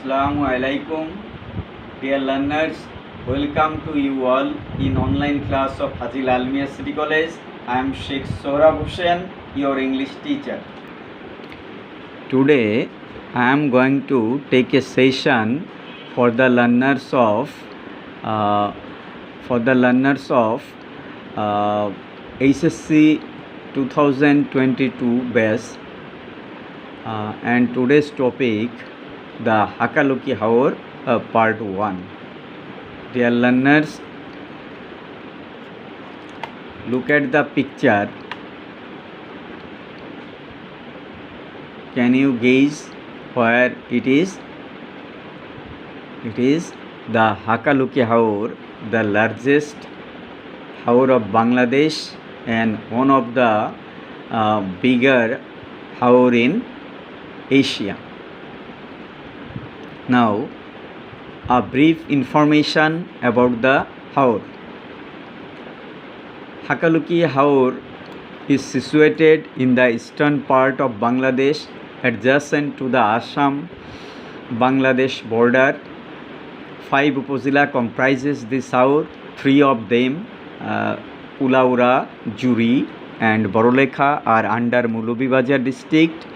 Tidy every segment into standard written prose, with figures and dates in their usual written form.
Assalamu alaikum, dear learners. Welcome to you all in online class of Hajil Almiya City College. I am Sheikh Sohrab Hussain, your English teacher. Today I am going to take a session for the learners of HSC 2022 batch, and today's topic the Hakaluki Haor part 1. Dear learners, look at the picture. Can you gaze where it is? It is the Hakaluki Haor, the largest haor of Bangladesh and one of the bigger haor in Asia. Now, a brief information about the haor. Hakaluki Haor is situated in the eastern part of Bangladesh, adjacent to the Assam-Bangladesh border. 5 upazila comprises this haor. 3 of them, Ulaura, Juri and Borolekha, are under Mulubibazar district,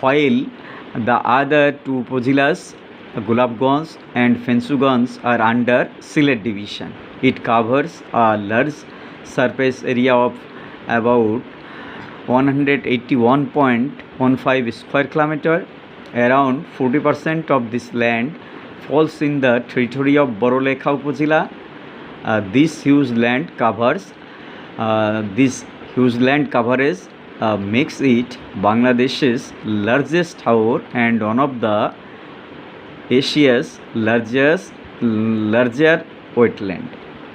while the other 2 upazilas, Gulabganj and Fensuganj, are under Sylhet division. It covers a large surface area of about 181.15 square kilometer. Around 40% of this land falls in the territory of Borolekha upazila. This huge land coverage makes it Bangladesh's largest haor and one of the Asia's larger wetland.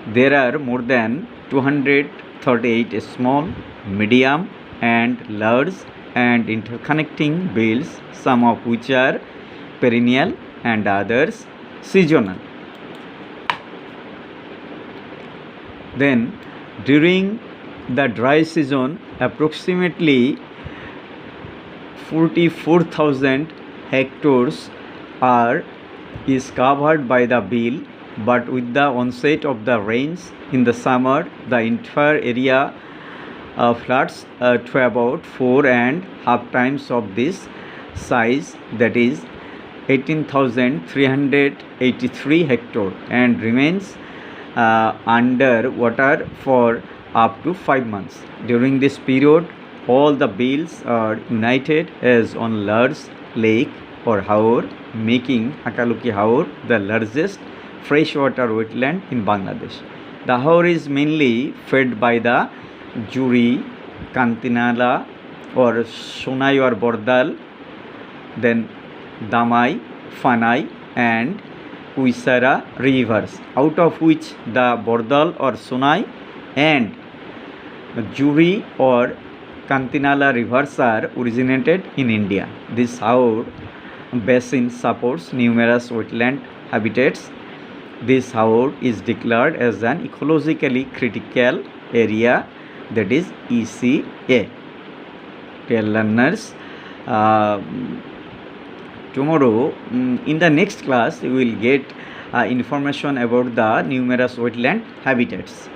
There are more than 238 small, medium and large and interconnecting belts, some of which are perennial and others seasonal. Then during the dry season, approximately 44,000 hectares is covered by the bill, but with the onset of the rains in the summer, the entire area floods to about 4.5 times of this size, that is 18,383 hectares, and remains under water for up to 5 months. During this period, all the bills are united as one large lake or haor, making Hakaluki Haor the largest freshwater wetland in Bangladesh. The haor is mainly fed by the Juri, Kantinala or Sonai or Bordal, then Damai, Fanai and Kuisara rivers, out of which the Bordal or Sonai and Juri or Kantinala rivers are originated in India. This haor basin supports numerous wetland habitats. This haor is declared as an ecologically critical area, that is ECA. Dear learners, tomorrow in the next class we will get information about the numerous wetland habitats.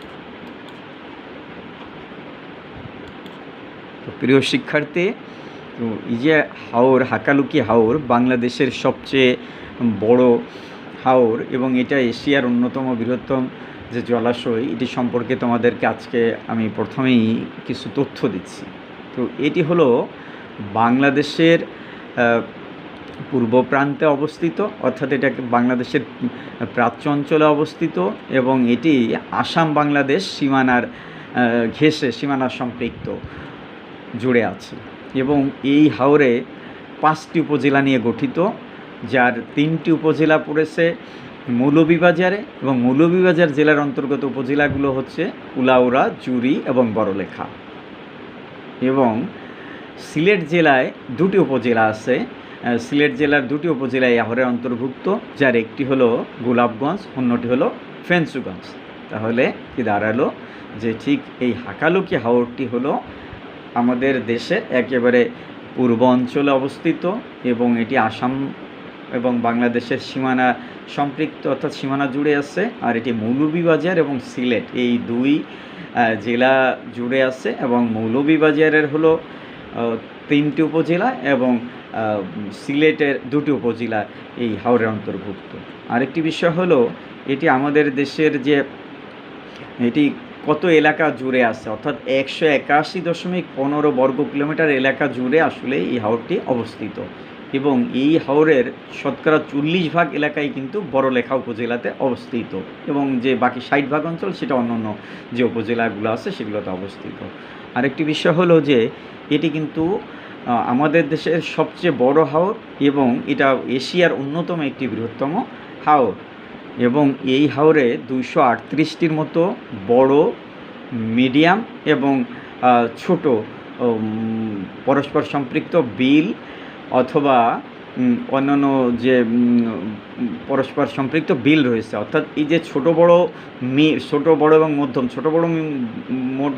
প্রিয় শিক্ষার্থী, তো এই যে হাওর, হাকালুকি হাওর বাংলাদেশের সবচেয়ে বড় হাওর এবং এটা এশিয়ার অন্যতম বৃহত্তম যে জলাশয়, এটি সম্পর্কে তোমাদেরকে আজকে আমি প্রথমেই কিছু তথ্য দিচ্ছি। তো এটি হলো বাংলাদেশের পূর্ব প্রান্তে অবস্থিত, অর্থাৎ এটা বাংলাদেশের প্রাচ্য অঞ্চলে অবস্থিত এবং এটি আসাম বাংলাদেশ সীমানার ঘেঁষে সীমানা সম্পৃক্ত জুড়ে আছে এবং এই হাওরে 5টি উপজেলা নিয়ে গঠিত, যার 3টি উপজেলা পড়েছে মৌলভীবাজারে এবং মৌলভীবাজার জেলার অন্তর্গত উপজেলাগুলো হচ্ছে উলাউড়া, জুরি এবং বড়লেখা। এবং সিলেট জেলায় 2টি উপজেলা আছে। সিলেট জেলার 2টি উপজেলা এই হাওরের অন্তর্ভুক্ত, যার একটি হলো গোলাপগঞ্জ, অন্যটি হলো ফেন্সুগঞ্জ। তাহলে কি দাঁড়ালো যে ঠিক এই হাকালুকি হাওরটি হলো আমাদের দেশের একেবারে পূর্ব অঞ্চলে অবস্থিত এবং এটি আসাম এবং বাংলাদেশের সীমানা সম্পৃক্ত অর্থাৎ সীমানা জুড়ে আছে। আর এটি মৌলভীবাজার এবং সিলেট এই দুই জেলা জুড়ে আছে, এবং মৌলভীবাজারের হলো 3টি উপজেলা এবং সিলেটের 2টি উপজেলা এই হাওরের অন্তর্ভুক্ত। আরেকটি বিষয় হলো এটি আমাদের দেশের যে এটি কত এলাকা জুড়ে আছে, অর্থাৎ 181.15 বর্গ কিলোমিটার এলাকা জুড়ে আসলে এই হাওরটি অবস্থিত, এবং এই হাওরের শতকরা 40% এলাকায় কিন্তু বড়লেখা উপজেলাতে অবস্থিত, এবং যে বাকি 60% অঞ্চল সেটা অন্যান্য যে উপজেলাগুলো আছে সেগুলোতে অবস্থিত। আরেকটি বিষয় হলো যে এটি কিন্তু আমাদের দেশের সবচেয়ে বড় হাওর, এবং এটা এশিয়ার অন্যতম একটি বৃহত্তম হাওর, এবং এই হাওরে 238টির মতো বড়, মিডিয়াম এবং ছোট পরস্পর সম্পৃক্ত বিল অথবা অন্যান্য যে পরস্পর সম্পৃক্ত বিল রয়েছে। অর্থাৎ এই যে ছোট বড় এবং মধ্যম ছোট বড়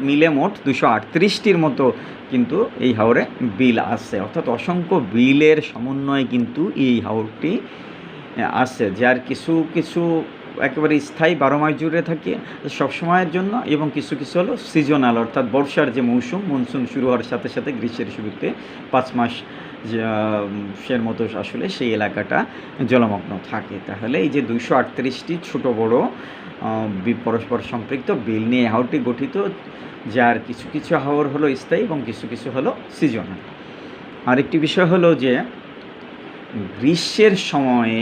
মিলে মোট 238টির মতো কিন্তু এই হাওরে বিল আছে, অর্থাৎ অসংখ্য বিলের সমন্বয়ে কিন্তু এই হাওরটি আছে, যার কিছু কিছু একেবারে স্থায়ী 12 মাস জুড়ে থাকে সবসময়ের জন্য, এবং কিছু কিছু হলো সিজনাল, অর্থাৎ বর্ষার যে মনসুন শুরু হওয়ার সাথে সাথে গ্রীষ্মের শুরুতে 5 মাস সের মতো আসলে সেই এলাকাটা জলমগ্ন থাকে। তাহলে এই যে 238টি ছোট বড় পরস্পর সম্পৃক্ত বিল নিয়ে হাওরটি গঠিত, যার কিছু কিছু হাওর হলো স্থায়ী এবং কিছু কিছু হলো সিজনাল। আরেকটি বিষয় হলো যে গ্রীষ্মের সময়ে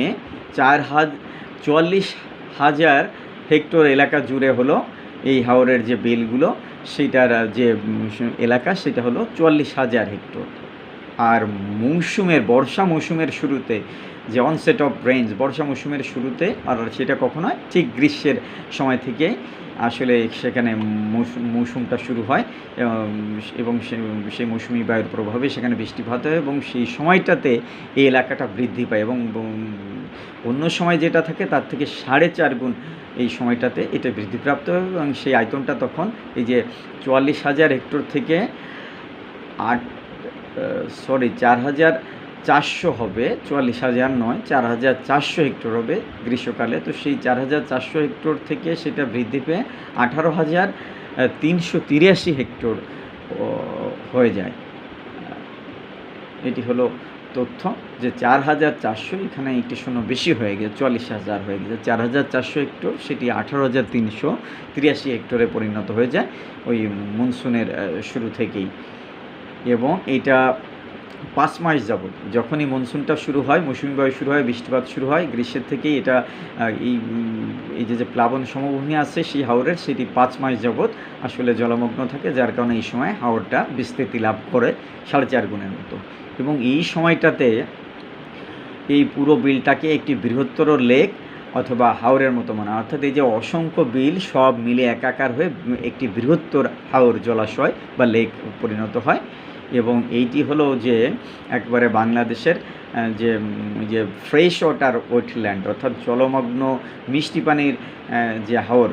44,000 হেক্টর এলাকা জুড়ে হলো এই হাওরের যে বিলগুলো, সেটার যে এলাকা সেটা হলো 44,000 হেক্টর। আর বর্ষা মৌসুমের শুরুতে যে অনসেট অফ রেঞ্জ, বর্ষা মৌসুমের শুরুতে, আর সেটা কখনো হয় ঠিক গ্রীষ্মের সময় থেকে আসলে সেখানে মৌসুমটা শুরু হয়, এবং সেই মৌসুমি বায়ুর প্রভাবে সেখানে বৃষ্টিপাত হয়, এবং সেই সময়টাতে এই এলাকাটা বৃদ্ধি পায়, এবং অন্য সময় যেটা থাকে তার থেকে 4.5 গুণ এই সময়টাতে এটা বৃদ্ধিপ্রাপ্ত হয়, এবং সেই আয়তনটা তখন এই যে 44,000 হেক্টর থেকে 4,400 হবে, 44,000 নয়, 4,400 হেক্টর হবে গ্রীষ্মকালে। তো সেই 4,400 হেক্টর থেকে সেটা বৃদ্ধি পেয়ে 18,383 হেক্টর হয়ে যায়। এটি হলো তথ্য যে 4,400, এখানে একটি শূন্য বেশি হয়ে গেছে, 44,000 হয়ে গেছে, 4,400 হেক্টর সেটি 18,383 হেক্টরে পরিণত হয়ে যায় ওই মনসুনের শুরু থেকেই। এবং এটা 5 মাস যাবত, যখনই মনসুনটা শুরু হয়, মৌসুমি বায়ু শুরু হয়, বৃষ্টিপাত শুরু হয়, গ্রীষ্মের থেকেই এটা এই যে প্লাবন সমভূমি আছে সেই হাওরের, সেটি 5 মাস যাবত আসলে জলমগ্ন থাকে, যার কারণে এই সময় হাওরটা বিস্তৃতি লাভ করে 4.5 গুণের মতো। এবং এই সময়টাতে এই পুরো বিলটাকে একটি বৃহত্তর লেক অথবা হাওরের মতো মনে হয়, অর্থাৎ এই যে অসংখ্য বিল সব মিলে একাকার হয়ে একটি বৃহত্তর হাওর জলাশয় বা লেক পরিণত হয়। এবং এইটি হলো যে একবারে বাংলাদেশের যে ফ্রেশ ওয়াটার ওয়েটল্যান্ড, অর্থাৎ জলমগ্ন মিষ্টি পানির যে হাওর,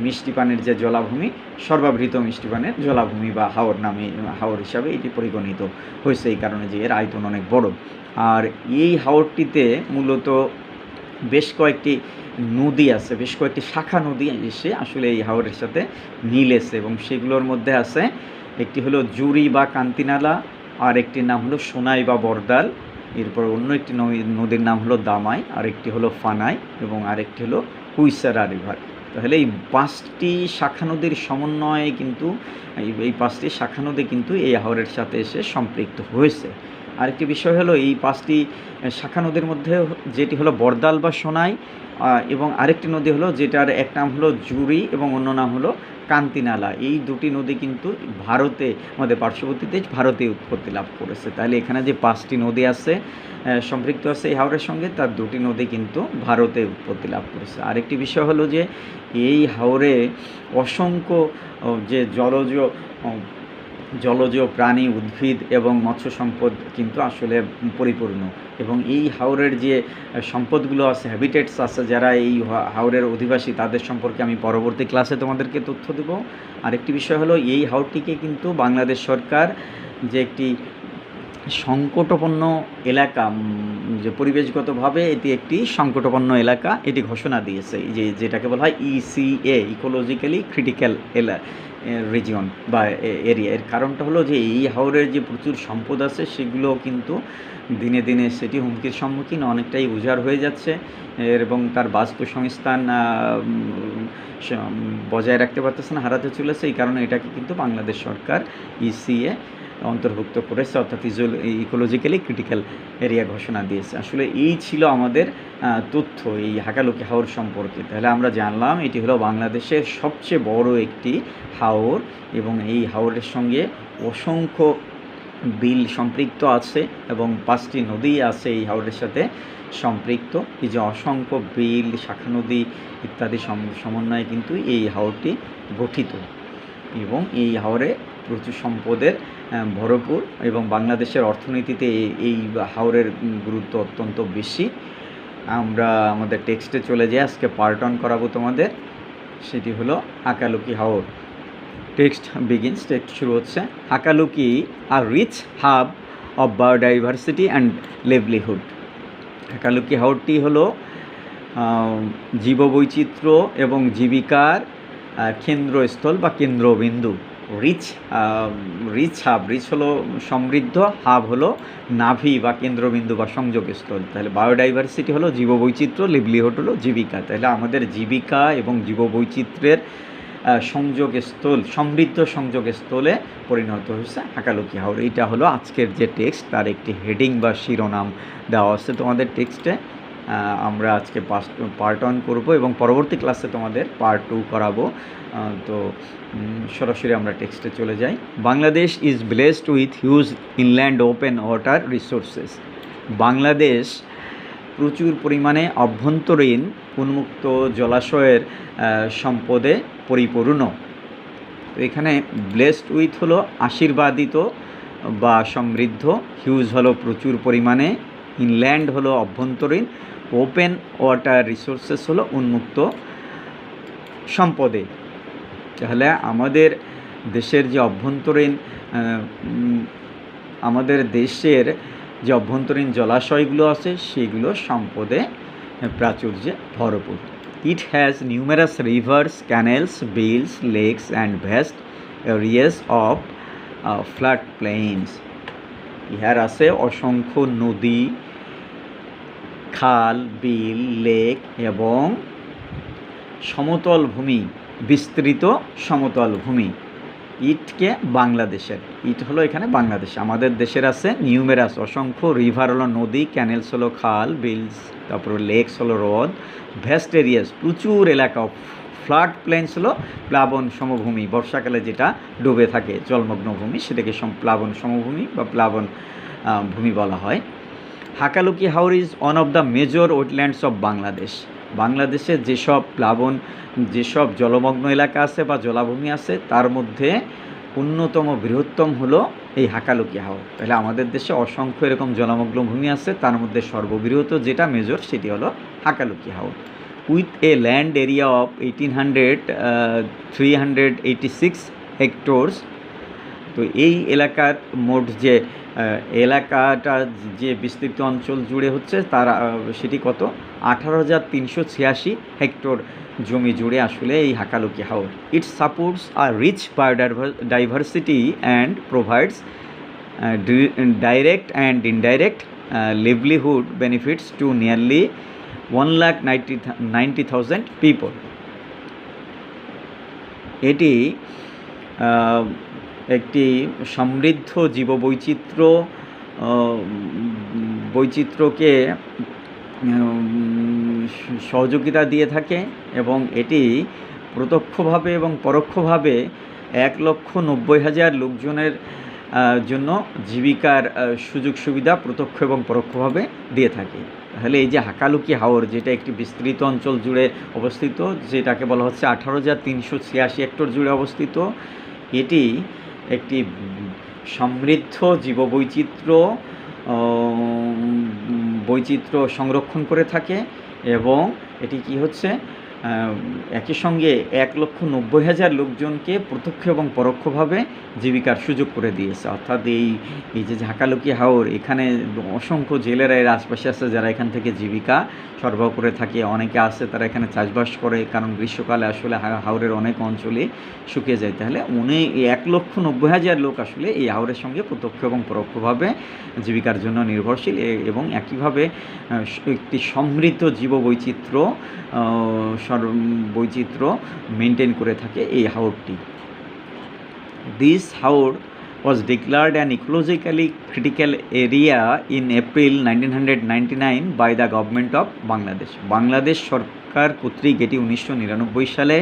মিষ্টি পানির যে জলাভূমি, সর্বাবৃত মিষ্টি পানির জলাভূমি বা হাওর হিসাবে এটি পরিগণিত হয়েছে, এই কারণে যে এর আয়তন অনেক বড়। আর এই হাওরটিতে মূলত বেশ কয়েকটি নদী আছে, বেশ কয়েকটি শাখা নদী এসে আসলে এই হাওরের সাথে মিলেছে, এবং সেগুলোর মধ্যে আছে একটি হলো জুরি বা কান্তিনালা, আর একটির নাম হলো সোনাই বা বরদাল, এরপর অন্য একটি নদীর নাম হলো দামাই, আরেকটি হলো ফানাই, এবং আরেকটি হলো কুইসারা রিভার। তাহলে এই 5টি শাখা নদীর সমন্বয়ে কিন্তু এই 5টি শাখা নদী কিন্তু এই হাওরের সাথে এসে সম্পৃক্ত হয়েছে। আরেকটি বিষয় হলো এই 5টি শাখা নদীর মধ্যে যেটি হলো বরদাল বা সোনাই, এবং আরেকটি নদী হলো যেটার এক নাম হলো জুরি এবং অন্য নাম হলো কান্তিনালা। এই দুটি নদী কিন্তু ভারতে, আমাদের পার্শ্ববর্তী দেশ ভারতে উৎপত্তি লাভ করেছে। তাহলে এখানে যে 5টি নদী আছে সম্পৃক্ত আছে এই হাওরের সঙ্গে, তার 2টি নদী কিন্তু ভারতে উৎপত্তি লাভ করেছে। আরেকটি বিষয় হলো যে এই হাওরে অসংখ্য যে জলজ প্রাণী, উদ্ভিদ এবং মৎস্য সম্পদ কিন্তু আসলে পরিপূর্ণ, এবং এই হাওরের যে সম্পদগুলো আছে, হ্যাবিটেটস আছে, যারা এই হাওরের অধিবাসী তাদের সম্পর্কে আমি পরবর্তী ক্লাসে তোমাদেরকে তথ্য দেব। আরেকটি বিষয় হলো এই হাওরটিকে কিন্তু বাংলাদেশ সরকার যে একটি সংকটপন্ন এলাকা, যে পরিবেশগতভাবে এটি একটি সংকটপন্ন এলাকা, এটি ঘোষণা দিয়েছে, যেটাকে বলা হয় ইসিএ, ইকোলজিক্যালি ক্রিটিক্যাল রিজিয়ন বা এরিয়া। এর কারণটা হলো যে এই হাওরের যে প্রচুর সম্পদ আছে সেগুলো কিন্তু দিনে দিনে সেটি হুমকির সম্মুখীন, অনেকটাই উজাড় হয়ে যাচ্ছে এবং তার বাস্তুসংস্থান বজায় রাখতে পারতেছে না, হারাতে চলেছে। এই কারণে এটাকে কিন্তু বাংলাদেশ সরকার ইসিএ অন্তর্ভুক্ত করেছে, অর্থাৎ ইকোলজিক্যালি ক্রিটিক্যাল এরিয়া ঘোষণা দিয়েছে। আসলে এই ছিল আমাদের তথ্য এই হাকালুকি হাওর সম্পর্কে। তাহলে আমরা জানলাম এটি হলো বাংলাদেশের সবচেয়ে বড় একটি হাওর এবং এই হাওরের সঙ্গে অসংখ্য বিল সম্পৃক্ত আছে এবং 5টি নদী আছে এই হাওরের সাথে সম্পৃক্ত। এই যে অসংখ্য বিল, শাখা নদী ইত্যাদি সমন্বয়ে কিন্তু এই হাওরটি গঠিত এবং এই হাওরে প্রচুর সম্পদের ভরপুর এবং বাংলাদেশের অর্থনীতিতে এই হাওরের গুরুত্ব অত্যন্ত বেশি। আমরা আমাদের টেক্সটে চলে যাই, আজকে পার্ট অন করাবো তোমাদের, সেটি হলো হাকালুকি হাওর। টেক্সট বিগিনস, টেক্সট শুরু হচ্ছে। Hakaluki are rich hub of biodiversity and livelihood. Hakaluki হাওরটি হলো জীববৈচিত্র্য এবং জীবিকার কেন্দ্রস্থল বা কেন্দ্রবিন্দু। রিচ হাব, রিচ হলো সমৃদ্ধ, হাব হলো নাভি বা কেন্দ্রবিন্দু বা সংযোগস্থল। তাহলে বায়োডাইভার্সিটি হলো জীববৈচিত্র্য, লিভলিহুড হলো জীবিকা। তাহলে আমাদের জীবিকা এবং জীববৈচিত্র্যের সংযোগস্থল, সমৃদ্ধ সংযোগস্থলে পরিণত হয়েছে হাকালুকি হাওর। এইটা হলো আজকের যে টেক্সট, তার একটি হেডিং বা শিরোনাম দেওয়া আছে তোমাদের টেক্সটে। আমরা আজকে পার্ট 1 করব এবং পরবর্তী ক্লাসে তোমাদের পার্ট 2 করাবো। তো সরাসরি আমরা টেক্সটে চলে যাই। Bangladesh is blessed with huge inland open water resources. Bangladesh প্রচুর পরিমাণে অভ্যন্তরীণ উন্মুক্ত জলাশয়ের সম্পদে পরিপূর্ণ। তো এখানে ব্লেসড উইথ হলো আশীর্বাদিত বা সমৃদ্ধ, হিউজ হলো প্রচুর পরিমাণে, ইনল্যান্ড হলো অভ্যন্তরীণ, ওপেন ওয়াটার রিসোর্সেস হলো উন্মুক্ত সম্পদে। তাহলে আমাদের দেশের যে অভ্যন্তরীণ যে অভ্যন্তরীণ জলাশয়গুলো আছে সেগুলো সম্পদে প্রাচুর্যে ভরপুর। It has numerous rivers, canals, beels, lakes and vast areas of flat plains. ইহার আছে অসংখ্য নদী, খাল, বিল, লেক এবং সমতল ভূমি, বিস্তৃত সমতল ভূমি। ইটকে বাংলাদেশের, ইট হলো এখানে বাংলাদেশ। আমাদের দেশের আছে নিউমেরাস, অসংখ্য, রিভার হলো নদী, ক্যানেলস হলো খাল, বিলস তারপরে লেকস হলো হ্রদ, ভ্যাস্ট এরিয়াস প্রচুর এলাকা, ফ্লাড প্লেন্স হলো প্লাবন সমভূমি, বর্ষাকালে যেটা ডুবে থাকে জলমগ্ন ভূমি সেটাকে প্লাবন সমভূমি বা প্লাবন ভূমি বলা হয়। হাকালুকি হাওর is one of the major wetlands of Bangladesh. বাংলাদেশের যেসব জলমগ্ন এলাকা আছে বা জলাভূমি আছে তার মধ্যে অন্যতম বৃহত্তম হলো এই হাকালুকি হাওর। তাহলে আমাদের দেশে অসংখ্য এরকম জলমগ্ন ভূমি আছে, তার মধ্যে সর্ববৃহৎ যেটা মেজর সেটি হলো হাকালুকি হাওর। With a land area of 386 hectares. তো এই এলাকার মোট যে এলাকাটা যে বিস্তৃত অঞ্চল জুড়ে হচ্ছে তার সেটি কত, 18,386 হেক্টর জমি জুড়ে আসলে এই Hakaluki Haor. It supports a rich biodiversity and provides direct and indirect livelihood benefits to nearly 1,90,000 people. এটি একটি সমৃদ্ধ বৈচিত্র্যকে সহযোগিতা দিয়ে থাকে এবং এটি প্রত্যক্ষভাবে এবং পরোক্ষভাবে 1,90,000 লোকজনের জন্য জীবিকার সুযোগ সুবিধা প্রত্যক্ষ এবং পরোক্ষভাবে দিয়ে থাকে। তাহলে এই যে হাকালুকি হাওর, যেটা একটি বিস্তৃত অঞ্চল জুড়ে অবস্থিত, যেটাকে বলা হচ্ছে 18,386 হেক্টর জুড়ে অবস্থিত, এটি একটি সমৃদ্ধ বৈচিত্র্য সংরক্ষণ করে থাকে এবং এটি কি হচ্ছে একই সঙ্গে 1,90,000 লোকজনকে প্রত্যক্ষ এবং পরোক্ষভাবে জীবিকার সুযোগ করে দিয়েছে। অর্থাৎ এই যে ঝাঁকালুকি হাওর, এখানে অসংখ্য জেলেরা এর আশপাশে আছে যারা এখান থেকে জীবিকা সরবরাহ করে থাকে। অনেকে আছে তারা এখানে চাষবাস করে, কারণ গ্রীষ্মকালে আসলে হাওরের অনেক অঞ্চলে শুকিয়ে যায়। তাহলে 1,90,000 লোক আসলে এই হাওরের সঙ্গে প্রত্যক্ষ এবং পরোক্ষভাবে জীবিকার জন্য নির্ভরশীল এবং একইভাবে একটি সমৃদ্ধ জীববৈচিত্র্য মেনটেন করে থাকে এই হাওরটি। This Haor was declared an ecologically critical area in April 1999 by the government of Bangladesh. Bangladesh সরকার কর্তৃক এটি 1999 সালে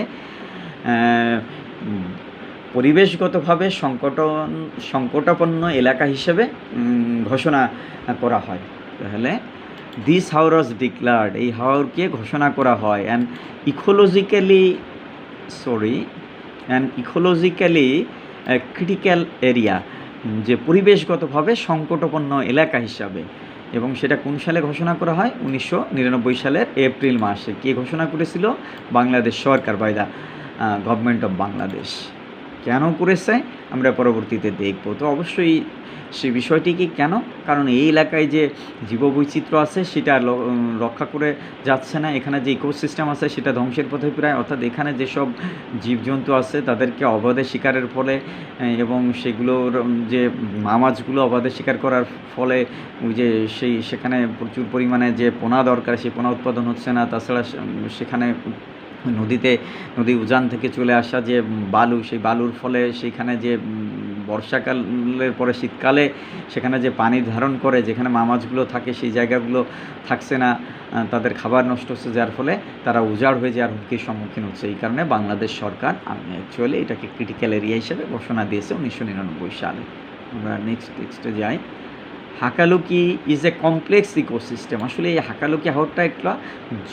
পরিবেশগতভাবে সংকটাপন্ন এলাকা হিসেবে ঘোষণা করা হয়। তাহলে দিস হাওর ওয়াজ ডিক্লার্ড, এই হাওরকে ঘোষণা করা হয় অ্যান ইকোলজিক্যালি ক্রিটিক্যাল এরিয়া, যে পরিবেশগতভাবে সংকটাপন্ন এলাকা হিসাবে। এবং সেটা কোন সালে ঘোষণা করা হয়? 1999 সালের এপ্রিল মাসে। কে ঘোষণা করেছিল? বাংলাদেশ সরকার, by the government of Bangladesh. কেন করেছে আমরা পরবর্তীতে দেখব। তো অবশ্যই সে বিষয়টি কি কেন? কারণ এই এলাকায় যে জীববৈচিত্র্য আছে সেটা রক্ষা করে যাচ্ছে না, এখানে যে ইকোসিস্টেম আছে সেটা ধ্বংসের পথে প্রায়। অর্থাৎ এখানে যেসব জীবজন্তু আছে তাদেরকে অবাধে শিকারের ফলে এবং সেগুলোর যে মাছগুলো অবাধে শিকার করার ফলে ওই যে সেখানে প্রচুর পরিমাণে যে পোনা দরকার সেই পোনা উৎপাদন হচ্ছে না। তাছাড়া সেখানে নদী উজান থেকে চলে আসা যে বালু, সেই বালুর ফলে সেইখানে যে বর্ষাকালের পরে শীতকালে সেখানে যে পানি ধারণ করে যেখানে মাছগুলো থাকে সেই জায়গাগুলো থাকছে না, তাদের খাবার নষ্ট হচ্ছে, যার ফলে তারা উজাড় হয়ে যাওয়ার হুমকির সম্মুখীন হচ্ছে। এই কারণে বাংলাদেশ সরকার অ্যাকচুয়ালি এটাকে ক্রিটিক্যাল এরিয়া হিসেবে ঘোষণা দিয়েছে 1999 সালে। আমরা নেক্সটে যাই। Hakaluki is a complex ecosystem. আসলে এই হাকালুকি হাওরটা একটা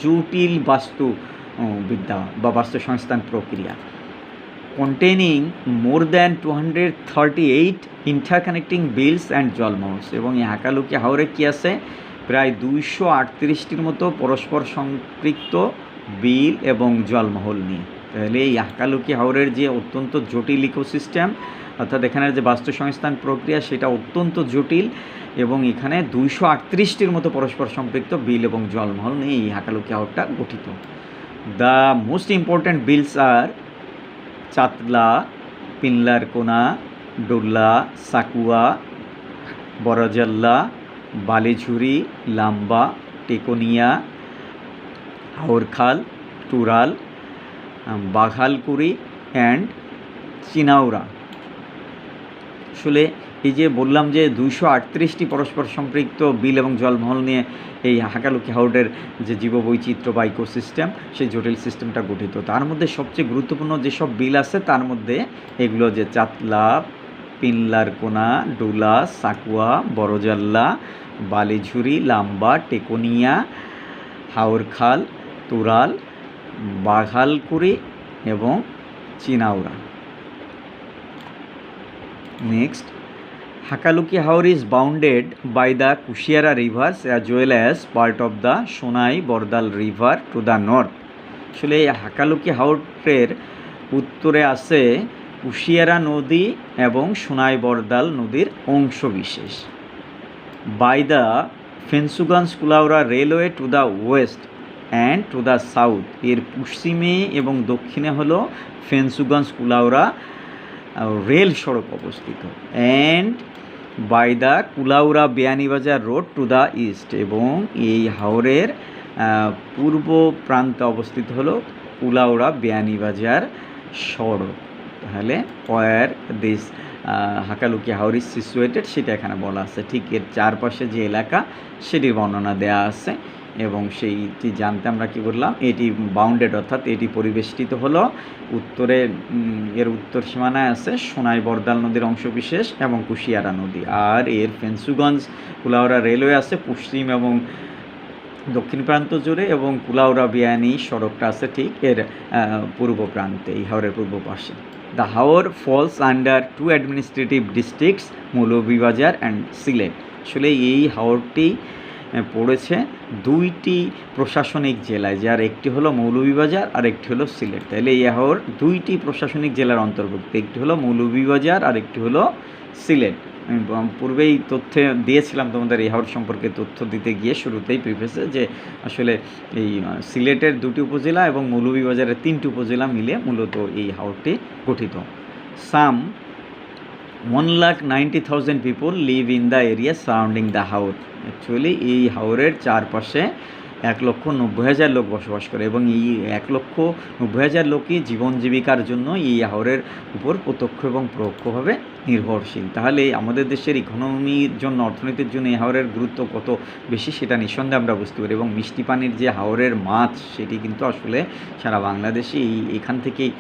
জটিল বাস্তুবিদ্যা বা বাস্তু সংস্থান প্রক্রিয়া, containing more than 238 interconnecting beels and জলমহল। এবং এই হাকালুকি হাওরে কী আছে? প্রায় 238টির মতো পরস্পর সম্পৃক্ত বিল এবং জলমহল নিয়ে। তাহলে এই হাকালুকি হাওরের যে অত্যন্ত জটিল ইকোসিস্টেম, অর্থাৎ এখানের যে বাস্তু সংস্থান প্রক্রিয়া সেটা অত্যন্ত জটিল এবং এখানে 238টির মতো পরস্পর সম্পৃক্ত বিল এবং জলমহল নিয়ে এই হাকালুকি হাওরটা গঠিত। দ্য মোস্ট ইম্পর্ট্যান্ট বিলস আর চাতলা, পিনলারকোনা, ডোল্লা, সাকুয়া, বড়জাল্লা, বালিঝুরি, লাম্বা, টেকোনিয়া, হাওরখাল, টুরাল, বাঘালকুড়ি অ্যান্ড চিনাউরা। আসলে এই যে বললাম যে 238টি পরস্পর সম্পৃক্ত বিল এবং জলমহল নিয়ে এই হাকালুকি হাওরের যে জীববৈচিত্র্য বা ইকোসিস্টেম সেই জটিল সিস্টেমটা গঠিত। তার মধ্যে সবচেয়ে গুরুত্বপূর্ণ যেসব বিল আছে তার মধ্যে এগুলো যে চাতলা, পিনলারকোনা, ডোলা, সাকুয়া, বড়জাল্লা, বালিঝুরি, লাম্বা, টেকোনিয়া, হাওরখাল, তুরাল, বাঘালকুড়ি এবং চিনাউরা। Next, Hakaluki Haor is bounded by the Kushiara rivers as well as part of the Sonai Bordal river to the north. আসলে এই হাকালুকি হাওরের উত্তরে আছে কুশিয়ারা নদী এবং সোনাই বরদাল নদীর অংশ বিশেষ। By the Fenchuganj Kulaura railway to the west and to the south, এর পশ্চিমে এবং দক্ষিণে হলো ফেন্সুগঞ্জ কুলাউড়া রেল সড়ক অবস্থিত। And by the Kulaura Beanibazar road to the east, এবং এই হাওরের পূর্ব প্রান্তে অবস্থিত হলো কুলাউড়া বিয়ানীবাজার সড়ক। তাহলে war this Hakaluki Haor is situated সেটা এখানে বলা আছে। ঠিক এর চারপাশে যে এলাকা সেটির বর্ণনা দেওয়া আছে এবং সেইটি জানতে আমরা কী বললাম, এটি বাউন্ডেড অর্থাৎ এটি পরিবেষ্টিত হলো উত্তরে, এর উত্তর সীমানায় আছে সোনাই বরদাল নদীর অংশবিশেষ এবং কুশিয়ারা নদী, আর এর ফেন্সুগঞ্জ কুলাউড়া রেলওয়ে আছে পশ্চিম এবং দক্ষিণ প্রান্ত জুড়ে, এবং কুলাউড়া বিয়ানী সড়কটা আছে ঠিক এর পূর্ব প্রান্তে, এই হাওরের পূর্ব পাশে। The Haor false under 2 administrative districts, Moulvibazar and Sylhet. আসলে এই হাওরটি পড়েছে দুইটি প্রশাসনিক জেলায়, যার একটি হলো মৌলভীবাজার আর একটি হলো সিলেট। তাহলে এই হাওর দুইটি প্রশাসনিক জেলার অন্তর্ভুক্ত, একটি হলো মৌলভীবাজার আর একটি হলো সিলেট। আমি পূর্বেই তথ্য দিয়েছিলাম তোমাদের এই হাওর সম্পর্কে তথ্য দিতে গিয়ে শুরুতেই প্রিফেসে, যে আসলে এই সিলেটের দুটি উপজেলা এবং মৌলভীবাজারের 3টি উপজেলা মিলে মূলত এই হাওরটি গঠিত। সাম 1,90,000 people live in the area surrounding the Haor. Actually এই হাওরের চারপাশে 1,90,000 লোক বসবাস করে এবং এই 1,90,000 লোকই জীবন জীবিকার জন্য এই হাওরের উপর প্রত্যক্ষ এবং পরোক্ষভাবে নির্ভরশীল। তাহলে আমাদের দেশের ইকোনমির জন্য, অর্থনীতির জন্য এই হাওরের গুরুত্ব কত বেশি সেটা নিঃসন্দেহে আমরা বুঝতে পারি। এবং মিষ্টি পানির যে হাওরের মাছ, সেটি কিন্তু আসলে সারা বাংলাদেশে এখান থেকেই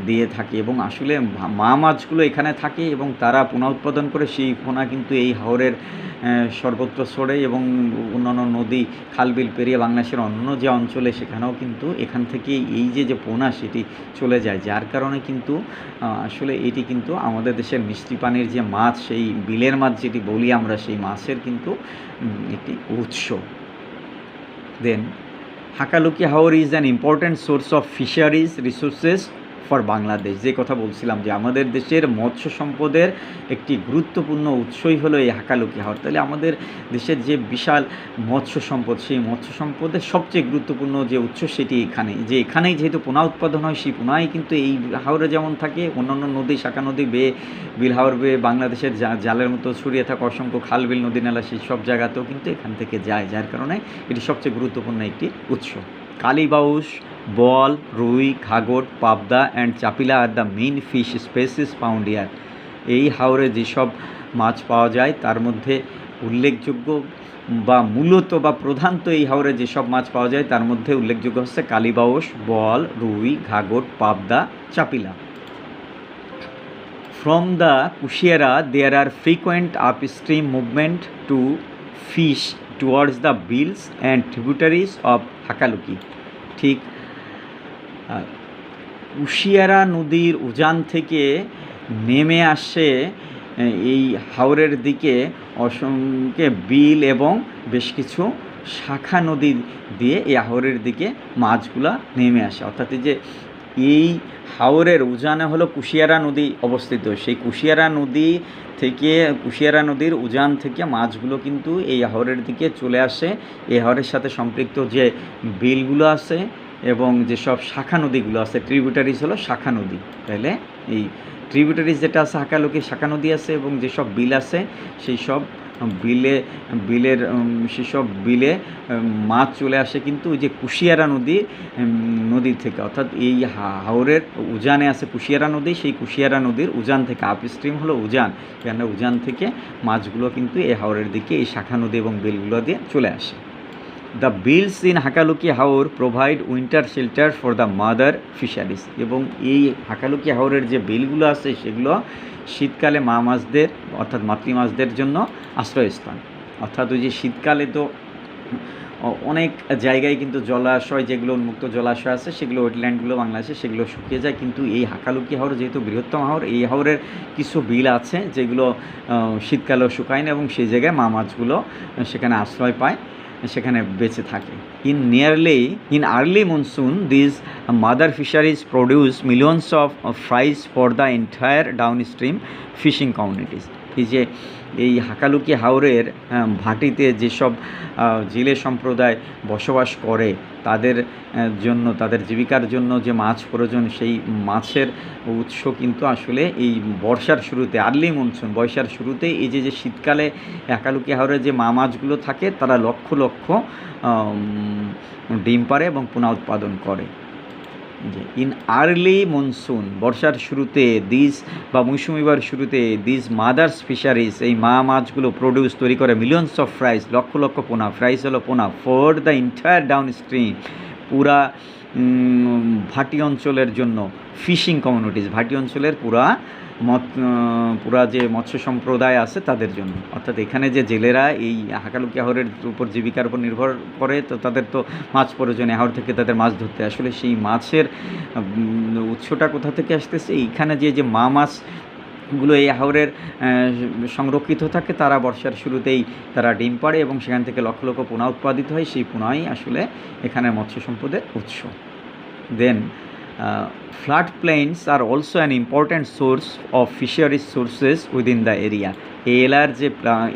দিয়ে থাকে এবং আসলে মা মাছগুলো এখানে থাকে এবং তারা পোনা উৎপাদন করে সেই পোনা কিন্তু এই হাওরের সর্বত্র ছড়ে এবং অন্যান্য নদী খালবিল পেরিয়ে বাংলাদেশের অন্য যে অঞ্চলে সেখানেও কিন্তু এখান থেকে এই যে পোনা সেটি চলে যায়, যার কারণে কিন্তু আসলে এটি কিন্তু আমাদের দেশের মিষ্টি পানির যে মাছ, সেই বিলের মাছ যেটি বলি আমরা, সেই মাছের কিন্তু একটি উৎস। দেন হাকালুকি হাওর is an important source of fisheries resources for Bangladesh. যে কথা বলছিলাম যে আমাদের দেশের মৎস্য সম্পদের একটি গুরুত্বপূর্ণ উৎসই হলো এই হাকালুকি হাওর। তাহলে আমাদের দেশের যে বিশাল মৎস্য সম্পদ, সেই মৎস্য সম্পদের সবচেয়ে গুরুত্বপূর্ণ যে উৎস সেটি এখানে, যে এখানেই যেহেতু পোনা উৎপাদন হয়, সেই পোনাই কিন্তু এই হাওরে যেমন থাকে, অন্যান্য নদী, শাখা নদী, বে, বিল হাওর বে, বাংলাদেশের জালের মতো ছড়িয়ে থাকা অসংখ্য খাল বিল নদী নালা, সেই সব জায়গাতেও কিন্তু এখান থেকে যায়, যার কারণে এটি সবচেয়ে গুরুত্বপূর্ণ একটি উৎস। কালীবাউস, বল, rui, ghagor, pabda and chapila are the main fish species found here. এই হাওরে যেসব মাছ পাওয়া যায় তার মধ্যে উল্লেখযোগ্য বা মূলত বা প্রধানত এই হাওরে যেসব মাছ পাওয়া যায় তার মধ্যে উল্লেখযোগ্য হচ্ছে কালীবাউস, বল, রুই, ঘাগর, পাবদা, চাপিলা। From the Kushiera, there are frequent upstream movement to fish towards the bills and tributaries of Hakaluki. ঠিক কুশিয়ারা নদীর উজান থেকে নেমে আসে এই হাওরের দিকে অসংখ্য বিল এবং বেশ কিছু শাখা নদী দিয়ে এই হাওরের দিকে মাছগুলা নেমে আসে। অর্থাৎ যে এই হাওরের উজানে হলো কুশিয়ারা নদী অবস্থিত, সেই কুশিয়ারা নদীর উজান থেকে মাছগুলো কিন্তু এই হাওরের দিকে চলে আসে। এই হাওরের সাথে সম্পৃক্ত যে বিলগুলো আছে এবং যেসব শাখা নদীগুলো আছে, ট্রিবিউটারিজ হলো শাখা নদী। তাহলে এই ট্রিবিউটারিজ যেটা আছে হাকালুকি শাখা নদী আছে এবং যেসব বিল আছে সেই সব সেসব বিলে মাছ চলে আসে কিন্তু ওই যে কুশিয়ারা নদী থেকে। অর্থাৎ এই হাওরের উজানে আছে কুশিয়ারা নদী, সেই কুশিয়ারা নদীর উজান থেকে, আপস্ট্রিম হলো উজান, এখানে উজান থেকে মাছগুলো কিন্তু এই হাওরের দিকে এই শাখা নদী এবং বিলগুলো দিয়ে চলে আসে। The beans in Hakaluki Haor provide winter shelter for the mother fisheries. এবং এই হাকালুকি হাওরের যে বিলগুলো আছে সেগুলো শীতকালে মা মাছদের অর্থাৎ মাতৃ মাছদের জন্য আশ্রয়স্থান। অর্থাৎ ওই যে শীতকালে তো অনেক জায়গায় কিন্তু জলাশয়, যেগুলো উন্মুক্ত জলাশয় আছে সেগুলো, ওয়েটল্যান্ডগুলো বাংলাদেশে সেগুলো শুকিয়ে যায়, কিন্তু এই হাকালুকি হাওর যেহেতু বৃহত্তম হাওর, এই হাওরের কিছু বিল আছে যেগুলো শীতকালেও শুকায় না এবং সেই জায়গায় মা মাছগুলো সেখানে আশ্রয় পায়, সেখানে বেঁচে থাকে। In early monsoon this mother fisheries produce millions of fries for the entire downstream fishing communities. এই যে এই হাকালুকি হাওরের ভাটিতে যেসব জেলে সম্প্রদায় বসবাস করে তাদের জন্য, তাদের জীবিকার জন্য যে মাছ প্রয়োজন, সেই মাছের উৎস কিন্তু আসলে এই বর্ষার শুরুতে, আর্লি মনসুন, বর্ষার শুরুতে এই যে শীতকালে হাকালুকি হাওরে যে মা মাছগুলো থাকে তারা লক্ষ লক্ষ ডিম পাড়ে এবং পোনা উৎপাদন করে। ইন আর্লি মনসুন, বর্ষার শুরুতে, বা মৌসুমিবার শুরুতে দিস মাদার্স ফিশারিজ, এই মা মাছগুলো প্রডিউস তৈরি করে মিলিয়নস অফ ফ্রাইজ, লক্ষ লক্ষ পোনা, ফ্রাইজ হলো পোনা, for the entire down stream, পুরা ভাটি অঞ্চলের জন্য, ফিশিং কমিউনিটিস, ভাটি অঞ্চলের পুরা যে মৎস্য সম্প্রদায় আছে তাদের জন্য। অর্থাৎ এখানে যে জেলেরা এই হাকালুকি হাওরের উপর জীবিকার উপর নির্ভর করে, তো তাদের তো মাছ প্রয়োজনে, হাওর থেকে তাদের মাছ ধরতে, আসলে সেই মাছের উৎসটা কোথা থেকে আসতেছে, এইখানে যে মা মাছ গুলো এই হাওরের সংরক্ষিত থাকে, তারা বর্ষার শুরুতেই তারা ডিম পাড়ে এবং সেখান থেকে লক্ষ লক্ষ পোনা উৎপাদিত হয়। সেই পোনাই আসলে এখানে মৎস্য সম্পদের উৎস। দেন flood plains are also an important source of fisheries sources within the area.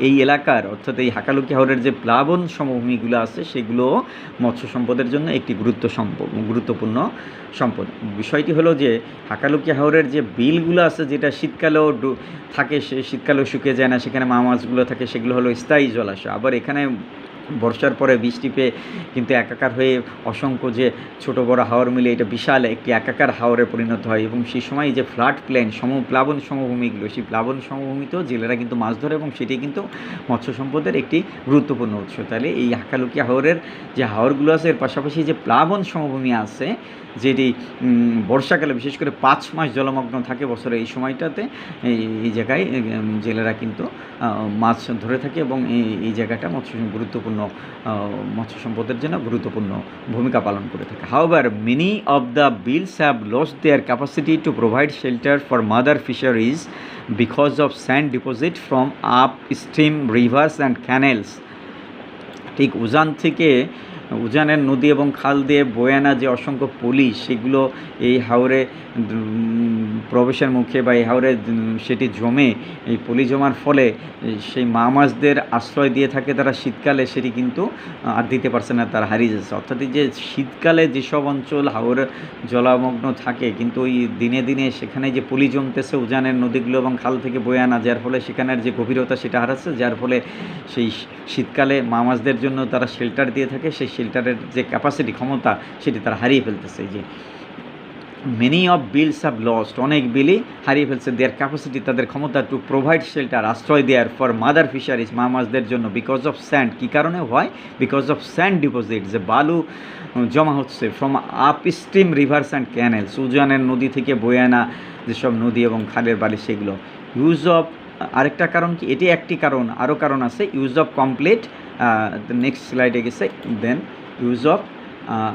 এই এলাকার অর্থাৎ এই হাকালুকি হাওরের যে প্লাবন সমভূমিগুলো আছে সেগুলো মৎস্য সম্পদের জন্য একটি গুরুত্বপূর্ণ সম্পদ। বিষয়টি হলো যে হাকালুকি হাওরের যে বিলগুলো আছে, যেটা শীতকালেও থাকে, সে শীতকালেও শুকিয়ে যায় না, সেখানে মাছগুলো থাকে, সেগুলো হলো স্থায়ী জলাশয়। আবার এখানে বর্ষার পরে বৃষ্টি পেয়ে কিন্তু একাকার হয়ে অসংখ্য যে ছোট বড় হাওর মিলে এটা বিশাল একটি একাকার হাওরে পরিণত হয়। এবং সেই সময় যে ফ্লাড প্লেন প্লাবন সমভূমিগুলো, সেই প্লাবন সমভূমিতেও জেলেরা কিন্তু মাছ ধরে এবং সেটি কিন্তু মৎস্য সম্পদের একটি গুরুত্বপূর্ণ উৎস। তাহলে এই হাকালুকি হাওরের যে হাওরগুলো আছে, এর পাশাপাশি যে প্লাবন সমভূমি আছে, যেটি বর্ষাকালে বিশেষ করে 5 মাস জলমগ্ন থাকে বছরের এই সময়টাতে, এই জায়গায় জেলেরা কিন্তু মাছ ধরে থাকে এবং এই জায়গাটা গুরুত্বপূর্ণ মৎস্য সম্পদের জন্য গুরুত্বপূর্ণ ভূমিকা পালন করে থাকে। However, many of the bills have lost their capacity to provide shelter for mother fisheries because of sand deposit from upstream rivers and canals. ঠিক উজানের নদী এবং খাল দিয়ে বয়ে আনা যে অসংখ্য পলি, সেগুলো এই হাওরে প্রবেশের মুখে বা এই হাওরে সেটি জমে, এই পলি জমার ফলে সেই মাছদের আশ্রয় দিয়ে থাকে তারা শীতকালে, সেটি কিন্তু আর দিতে পারছে না, তারা হারিয়ে যাচ্ছে। অর্থাৎ যে শীতকালে যেসব অঞ্চল হাওর জলমগ্ন থাকে, কিন্তু ওই দিনে দিনে সেখানে যে পলি জমতেছে উজানের নদীগুলো এবং খাল থেকে বয়ে আনা, যার ফলে সেখানের যে গভীরতা সেটা হারাচ্ছে, যার ফলে সেই শীতকালে মাছদের জন্য তারা শেল্টার দিয়ে থাকে, সেই শেল্টারের যে ক্যাপাসিটি ক্ষমতা সেটি তারা হারিয়ে ফেলতেছে। যে many of bills have lost, অনেক বিলই হারিয়ে ফেলছে দেয়ার ক্যাপাসিটি, তাদের ক্ষমতা টু প্রোভাইড শেল্টার, আশ্রয় দেয়ার ফর মাদার ফিশারিজ, মাছদের জন্য, বিকজ অফ স্যান্ড, কী কারণে হয়, বিকজ অফ স্যান্ড ডিপোজিট, যে বালু জমা হচ্ছে from upstream rivers and canals, উজানের নদী থেকে বয়ে আনা যেসব নদী এবং খালের বালি সেগুলো। ইউজ অফ, আরেকটা কারণ কি, এটি একটি কারণ, আরও কারণ আছে। ইউজ অফ কমপ্লিট, নেক্সট স্লাইডে গেছে। দেন ইউজ অফ,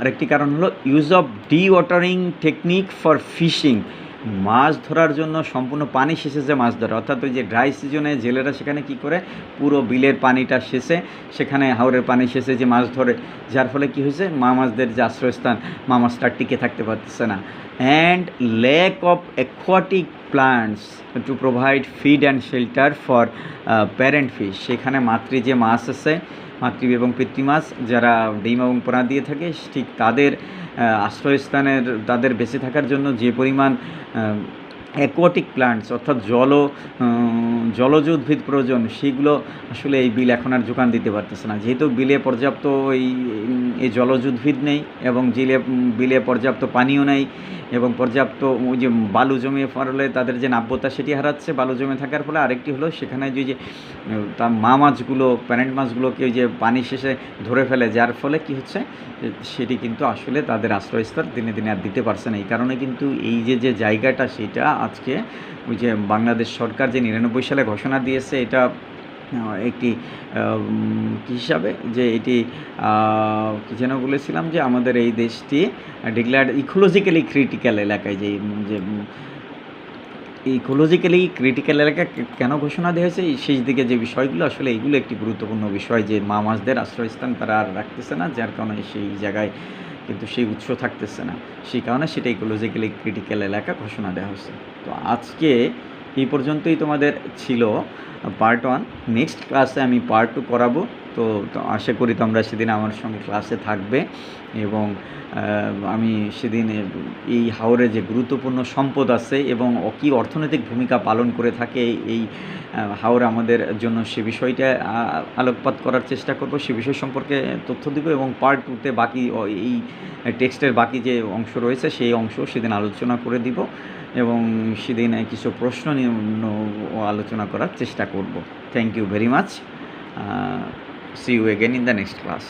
আরেকটি কারণ হলো use of dewatering technique for fishing, মাছ ধরার জন্য সম্পূর্ণ পানি শেষে যে মাছ ধরে, অর্থাৎ ওই যে ড্রাই সিজনে জেলেরা সেখানে কি করে, পুরো বিলের পানিটা শেষে সেখানে হাওরের পানি শেষে যে মাছ ধরে, যার ফলে কি হয়েছে, মাছদের যে আশ্রয়স্থান, মাছটা টিকে থাকতে পারতেছে না। And lack of aquatic plants to provide feed and shelter for parent fish, সেখানে মাতৃ যে মাছ আছে, মাতৃ এবং পিতৃ মাছ যারা ডিম এবং পোনা দিয়ে থাকে, ঠিক তাদের আশ্রয়স্থানের, তাদের বেঁচে থাকার জন্য যে পরিমাণ অ্যাকোয়াটিক প্লান্টস অর্থাৎ জলজ উদ্ভিদ প্রয়োজন, সেগুলো আসলে এই বিল এখন আর যোগান দিতে পারতেছে না। যেহেতু বিলে পর্যাপ্ত এই জলজ উদ্ভিদ নেই এবং বিলে পর্যাপ্ত পানিও নেই এবং পর্যাপ্ত ওই যে বালু জমে ফলে তাদের যে নাব্যতা সেটি হারাচ্ছে বালু জমে থাকার ফলে। আরেকটি হলো সেখানে যে তার মাছগুলো, প্যারেন্ট মাছগুলোকে ওই যে পানি শেষে ধরে ফেলে, যার ফলে কি হচ্ছে, সেটি কিন্তু আসলে তাদের আশ্রয়স্থল দিনে দিনে আর দিতে পারছে না। এই কারণে কিন্তু এই যে জায়গাটা, সেটা আজকে ওই যে বাংলাদেশ সরকার যে 99 সালে ঘোষণা দিয়েছে, এটা একটি কী হিসাবে, যে এটি কী যেন বলেছিলাম, যে আমাদের এই দেশটি ডিক্লেয়ার্ড ইকোলজিক্যালি ক্রিটিক্যাল এলাকায়, যে ইকোলজিক্যালি ক্রিটিক্যাল এলাকা কেন ঘোষণা দেওয়া হয়েছে, শেষ দিকে যে বিষয়গুলো, আসলে এইগুলো একটি গুরুত্বপূর্ণ বিষয়, যে মাছদের আশ্রয়স্থান তারা আর রাখতেছে না, যার কারণে সেই জায়গায় কিন্তু সেই উৎস থাকতেছে না, সেই কারণে সেটা ইকোলজিক্যালি ক্রিটিক্যাল এলাকা ঘোষণা দেওয়া হয়েছে। তো আজকে এই পর্যন্তই তোমাদের ছিল পার্ট 1। নেক্সট ক্লাসে আমি পার্ট 2 করাবো। তো আশা করি তোমরা সেদিন আমার সঙ্গে ক্লাসে থাকবে এবং আমি সেদিন এই হাওরে যে গুরুত্বপূর্ণ সম্পদ আছে এবং কী অর্থনৈতিক ভূমিকা পালন করে থাকে এই হাওর আমাদের জন্য, সে বিষয়টা আলোকপাত করার চেষ্টা করব, সে বিষয় সম্পর্কে তথ্য দিব এবং পার্ট 2তে বাকি এই টেক্সটের বাকি যে অংশ রয়েছে সেই অংশ সেদিন আলোচনা করে দিব এবং সেদিন কিছু প্রশ্ন নিয়ে আলোচনা করার চেষ্টা করব। Thank you very much. See you again in the next class.